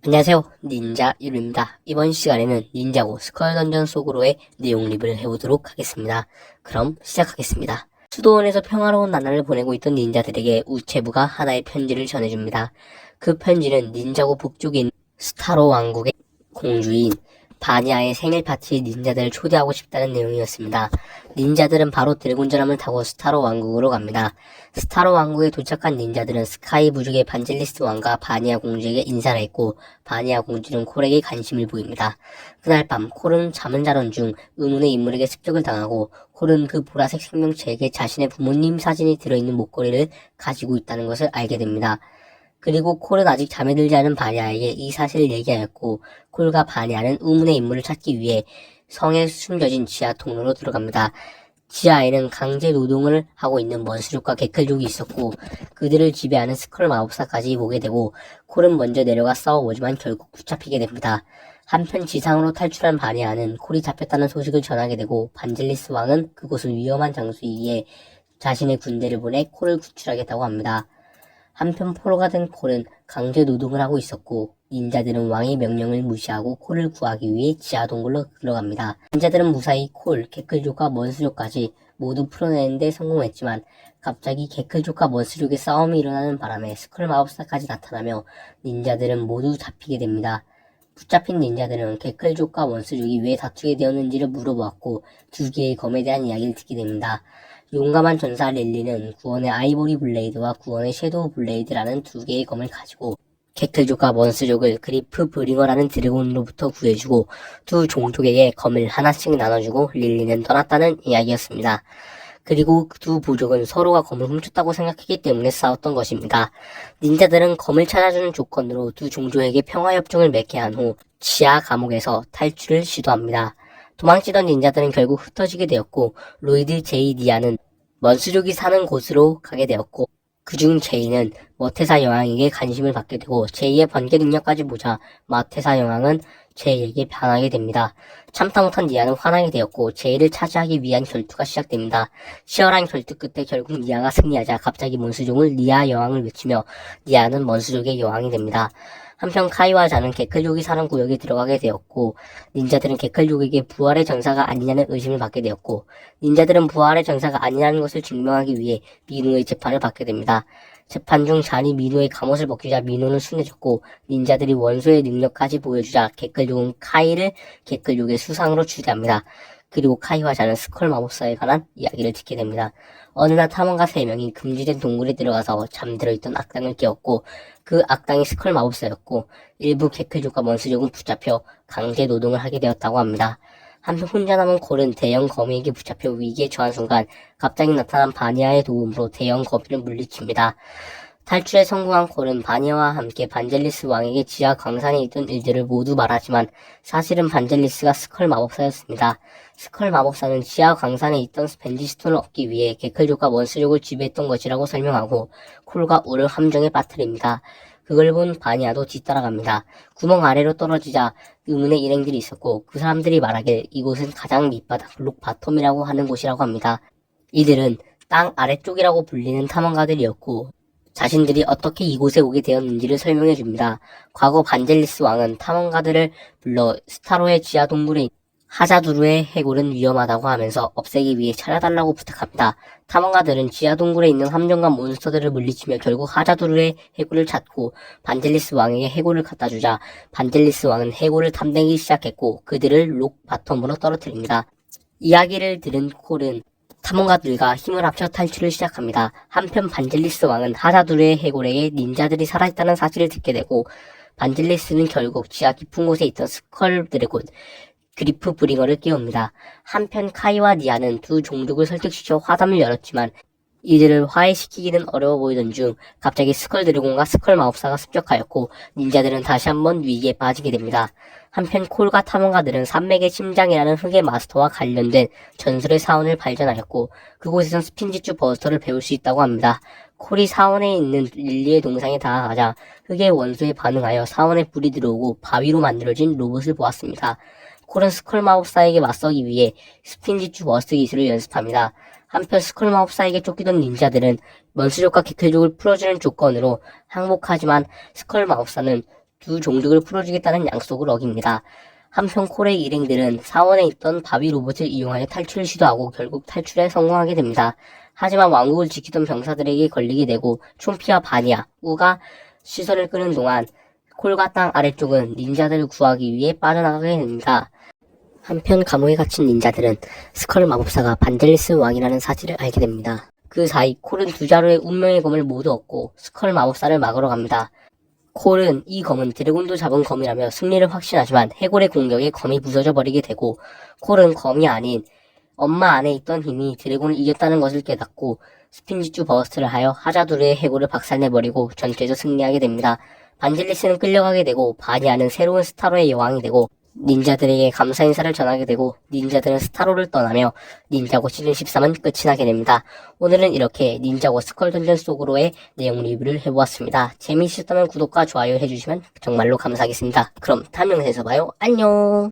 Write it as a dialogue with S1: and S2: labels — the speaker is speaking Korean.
S1: 안녕하세요. 닌자 유루입니다. 이번 시간에는 닌자고 스컬 던전 속으로의 내용 리뷰를 해보도록 하겠습니다. 그럼 시작하겠습니다. 수도원에서 평화로운 나날을 보내고 있던 닌자들에게 우체부가 하나의 편지를 전해줍니다. 그 편지는 닌자고 북쪽인 스타로 왕국의 공주인 바니아의 생일 파티에 닌자들을 초대하고 싶다는 내용이었습니다. 닌자들은 바로 드래곤전함을 타고 스타로 왕국으로 갑니다. 스타로 왕국에 도착한 닌자들은 스카이 부족의 반젤리스 왕과 바니아 공주에게 인사를 했고 바니아 공주는 콜에게 관심을 보입니다. 그날 밤 콜은 잠을 자던 중 의문의 인물에게 습격을 당하고 콜은 그 보라색 생명체에게 자신의 부모님 사진이 들어있는 목걸이를 가지고 있다는 것을 알게 됩니다. 그리고 콜은 아직 잠에 들지 않은 바니아에게 이 사실을 얘기하였고 콜과 바니아는 의문의 인물을 찾기 위해 성에 숨겨진 지하 통로로 들어갑니다. 지하에는 강제 노동을 하고 있는 먼스족과 개클족이 있었고 그들을 지배하는 스컬 마법사까지 보게 되고 콜은 먼저 내려가 싸워보지만 결국 붙잡히게 됩니다. 한편 지상으로 탈출한 바니아는 콜이 잡혔다는 소식을 전하게 되고 반젤리스 왕은 그곳은 위험한 장소이기에 자신의 군대를 보내 콜을 구출하겠다고 합니다. 한편 포로가 된 콜은 강제 노동을 하고 있었고 닌자들은 왕의 명령을 무시하고 콜을 구하기 위해 지하 동굴로 들어갑니다. 닌자들은 무사히 콜, 개클족과 먼스족까지 모두 풀어내는데 성공했지만 갑자기 개클족과 먼스족의 싸움이 일어나는 바람에 스컬 마법사까지 나타나며 닌자들은 모두 잡히게 됩니다. 붙잡힌 닌자들은 개클족과 먼스족이 왜 다투게 되었는지를 물어보았고 두 개의 검에 대한 이야기를 듣게 됩니다. 용감한 전사 릴리는 구원의 아이보리 블레이드와 구원의 섀도우 블레이드라는 두 개의 검을 가지고 개클족과 먼스족을 그리프 브링어라는 드래곤으로부터 구해주고 두 종족에게 검을 하나씩 나눠주고 릴리는 떠났다는 이야기였습니다. 그리고 두 부족은 서로가 검을 훔쳤다고 생각했기 때문에 싸웠던 것입니다. 닌자들은 검을 찾아주는 조건으로 두 종족에게 평화협정을 맺게 한 후 지하 감옥에서 탈출을 시도합니다. 도망치던 닌자들은 결국 흩어지게 되었고 로이드 제이 니아는 먼스족이 사는 곳으로 가게 되었고 그중 제이는 머테사 여왕에게 관심을 받게 되고 제이의 번개 능력까지 보자 머테사 여왕은 제이에게 반하게 됩니다. 참다 못한 니아는 화나게 되었고 제이를 차지하기 위한 결투가 시작됩니다. 치열한 결투 끝에 결국 니아가 승리하자 갑자기 먼스족은 니아 여왕을 외치며 니아는 먼스족의 여왕이 됩니다. 한편 카이와 자는 개클족이 사는 구역에 들어가게 되었고 닌자들은 개클족에게 부활의 전사가 아니냐는 의심을 받게 되었고 닌자들은 부활의 전사가 아니라는 것을 증명하기 위해 민우의 재판을 받게 됩니다. 재판 중 잔이 민우의 갑옷을 벗기자 민우는 순해졌고 닌자들이 원소의 능력까지 보여주자 개클족은 카이를 개클족의 수상으로 추대합니다. 그리고 카이와 자는 스컬 마법사에 관한 이야기를 듣게 됩니다. 어느 날 탐험가 3명이 금지된 동굴에 들어가서 잠들어 있던 악당을 깨웠고 그 악당이 스컬 마법사였고 일부 개클족과 먼스족은 붙잡혀 강제 노동을 하게 되었다고 합니다. 한편 혼자 남은 콜은 대형 거미에게 붙잡혀 위기에 처한 순간 갑자기 나타난 바니아의 도움으로 대형 거미를 물리칩니다. 탈출에 성공한 콜은 바니아와 함께 반젤리스 왕에게 지하 광산에 있던 일들을 모두 말하지만 사실은 반젤리스가 스컬 마법사였습니다. 스컬 마법사는 지하 광산에 있던 벤지스톤을 얻기 위해 개클족과 먼스족을 지배했던 것이라고 설명하고 콜과 우를 함정에 빠뜨립니다. 그걸 본 바니아도 뒤따라갑니다. 구멍 아래로 떨어지자 의문의 일행들이 있었고 그 사람들이 말하길 이곳은 가장 밑바닥 록 바텀이라고 하는 곳이라고 합니다. 이들은 땅 아래쪽이라고 불리는 탐험가들이었고 자신들이 어떻게 이곳에 오게 되었는지를 설명해 줍니다. 과거 반젤리스 왕은 탐험가들을 불러 스타로의 지하 동굴에 하자두르의 해골은 위험하다고 하면서 없애기 위해 찾아달라고 부탁합니다. 탐험가들은 지하 동굴에 있는 함정과 몬스터들을 물리치며 결국 하자두르의 해골을 찾고 반젤리스 왕에게 해골을 갖다 주자 반젤리스 왕은 해골을 탐내기 시작했고 그들을 록 바텀으로 떨어뜨립니다. 이야기를 들은 콜은 탐험가들과 힘을 합쳐 탈출을 시작합니다. 한편 반젤리스 왕은 하자두르의 해골에게 닌자들이 살아있다는 사실을 듣게 되고 반젤리스는 결국 지하 깊은 곳에 있던 스컬 드래곤 그리프 브링어를 깨웁니다. 한편 카이와 니아는 두 종족을 설득시켜 화담을 열었지만 이들을 화해시키기는 어려워 보이던 중 갑자기 스컬 드래곤과 스컬 마법사가 습격하였고 닌자들은 다시 한번 위기에 빠지게 됩니다. 한편 콜과 탐험가들은 산맥의 심장이라는 흑의 마스터와 관련된 전설의 사원을 발견하였고 그곳에선 스핀지추 버스터를 배울 수 있다고 합니다. 콜이 사원에 있는 릴리의 동상에 다가가자 흑의 원소에 반응하여 사원에 불이 들어오고 바위로 만들어진 로봇을 보았습니다. 콜은 스컬 마법사에게 맞서기 위해 스핀지추 버스트 기술을 연습합니다. 한편 스컬 마법사에게 쫓기던 닌자들은 먼스족과 개클족을 풀어주는 조건으로 항복하지만 스컬 마법사는 두 종족을 풀어주겠다는 약속을 어깁니다. 한편 콜의 일행들은 사원에 있던 바비 로봇을 이용하여 탈출을 시도하고 결국 탈출에 성공하게 됩니다. 하지만 왕국을 지키던 병사들에게 걸리게 되고 촘피와 바니아, 우가 시선을 끄는 동안 콜과 땅 아래쪽은 닌자들을 구하기 위해 빠져나가게 됩니다. 한편 감옥에 갇힌 닌자들은 스컬 마법사가 반젤리스 왕이라는 사실을 알게 됩니다. 그 사이 콜은 두 자루의 운명의 검을 모두 얻고 스컬 마법사를 막으러 갑니다. 콜은 이 검은 드래곤도 잡은 검이라며 승리를 확신하지만 해골의 공격에 검이 부서져 버리게 되고 콜은 검이 아닌 엄마 안에 있던 힘이 드래곤을 이겼다는 것을 깨닫고 스핀지주 버스트를 하여 하자두르의 해골을 박살내버리고 전투에서 승리하게 됩니다. 반젤리스는 끌려가게 되고 바니아는 새로운 스타로의 여왕이 되고 닌자들에게 감사 인사를 전하게 되고 닌자들은 스타로를 떠나며 닌자고 시즌 13은 끝이 나게 됩니다. 오늘은 이렇게 닌자고 스컬 던전 속으로의 내용 리뷰를 해보았습니다. 재미있었다면 구독과 좋아요 해주시면 정말로 감사하겠습니다. 그럼 다음 영상에서 봐요. 안녕.